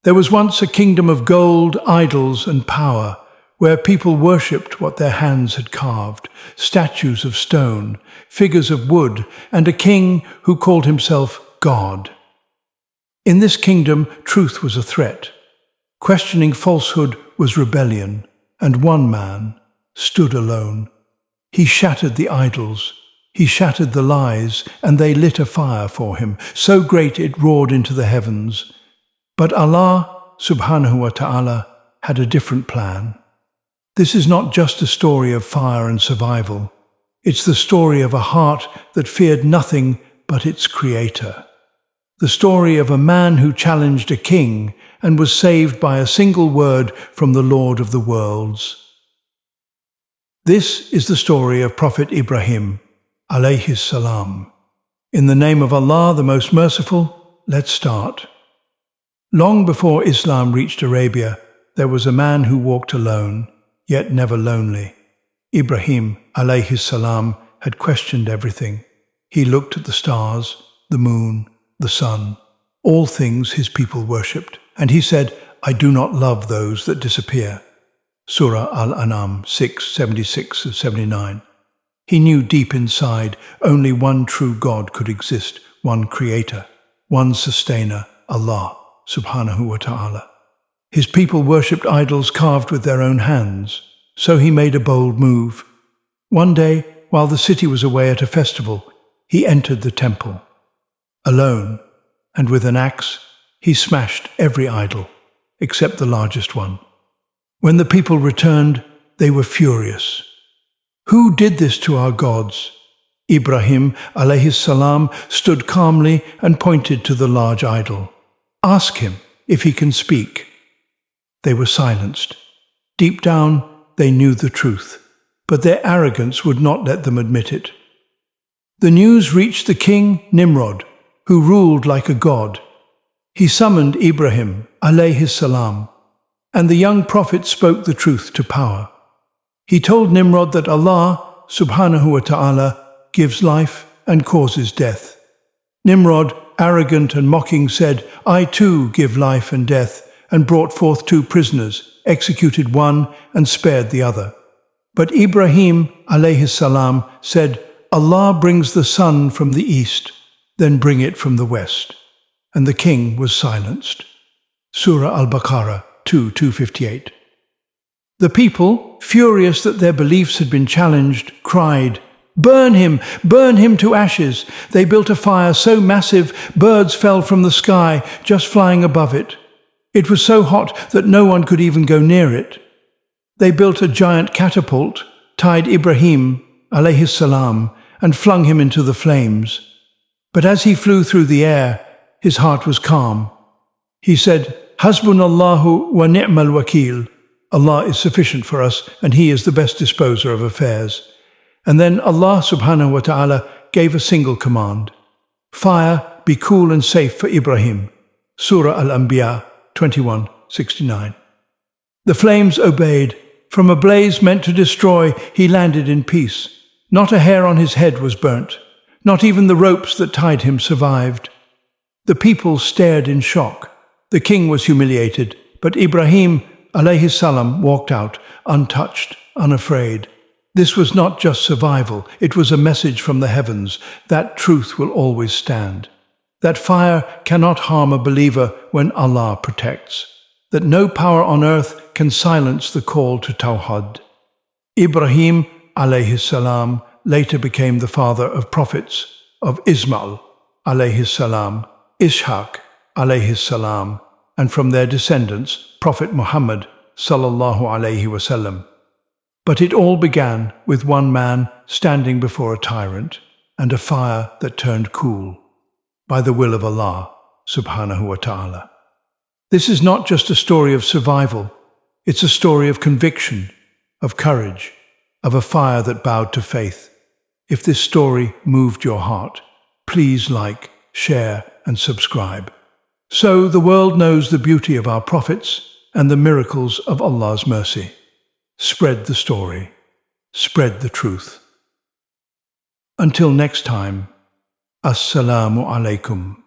There was once a kingdom of gold, idols, and power, where people worshipped what their hands had carved, statues of stone, figures of wood, and a king who called himself God. In this kingdom, truth was a threat. Questioning falsehood was rebellion, and one man stood alone. He shattered the idols, he shattered the lies, and they lit a fire for him, so great it roared into the heavens. But Allah, Subḥānahu wa Taʿālā, had a different plan. This is not just a story of fire and survival. It's the story of a heart that feared nothing but its creator. The story of a man who challenged a king and was saved by a single word from the Lord of the worlds. This is the story of Prophet Ibrahim, ʿalayhis salām. In the name of Allah, the most merciful, let's start. Long before Islam reached Arabia, there was a man who walked alone, yet never lonely. Ibrahim, ʿalayhis salām, had questioned everything. He looked at the stars, the moon, the sun, all things his people worshipped, and he said, "I do not love those that disappear." Surah Al-An'am 6:76-79. He knew deep inside only one true God could exist, one creator, one sustainer, Allah, Subḥānahu wa Taʿālā. His people worshipped idols carved with their own hands, so he made a bold move. One day, while the city was away at a festival, he entered the temple. Alone, and with an axe, he smashed every idol, except the largest one. When the people returned, they were furious. "Who did this to our gods?" Ibrahim, ዐlayhis salām, stood calmly and pointed to the large idol. "Ask him if he can speak." They were silenced. Deep down, they knew the truth, but their arrogance would not let them admit it. The news reached the king Nimrod, who ruled like a god. He summoned Ibrahim, ዐlayhis salām, and the young prophet spoke the truth to power. He told Nimrod that Allah, Subḥānahu wa Taʿālā, gives life and causes death. Nimrod, arrogant and mocking, said, "I too give life and death," and brought forth 2 prisoners, executed one and spared the other. But Ibrahim, ዐlayhis salām, said, "Allah brings the sun from the east, then bring it from the west." And the king was silenced. Surah Al-Baqarah 2:258. The people, furious that their beliefs had been challenged, cried, burn him to ashes." They built a fire so massive birds fell from the sky, just flying above it. It was so hot that no one could even go near it. They built a giant catapult, tied Ibrahim, ዐlayhis salām, and flung him into the flames. But as he flew through the air, his heart was calm. He said, "Hasbunallahu wa ni'mal wakeel." Allah is sufficient for us, and He is the best disposer of affairs. And then Allah Subḥānahu wa Taʿālā gave a single command. "Fire, be cool and safe for Ibrahim." Surah Al-Anbiya 21:69. The flames obeyed. From a blaze meant to destroy, he landed in peace. Not a hair on his head was burnt. Not even the ropes that tied him survived. The people stared in shock. The king was humiliated, but Ibrahim, ዐlayhis salām, walked out, untouched, unafraid. This was not just survival, it was a message from the heavens that truth will always stand. That fire cannot harm a believer when Allah protects. That no power on earth can silence the call to Tawhid. Ibrahim, ዐlayhis salām, later became the father of prophets, of Ismail, ዐlayhis salām, Ishaq, ዐlayhis salām, and from their descendants, Prophet Muhammad, sallallahu alayhi wasallam. But it all began with one man standing before a tyrant and a fire that turned cool, by the will of Allah, Subḥānahu wa Taʿālā. This is not just a story of survival, it's a story of conviction, of courage, of a fire that bowed to faith. If this story moved your heart, please like, share, and subscribe. So the world knows the beauty of our prophets and the miracles of Allah's mercy. Spread the story. Spread the truth. Until next time, As-Salāmu alaykum.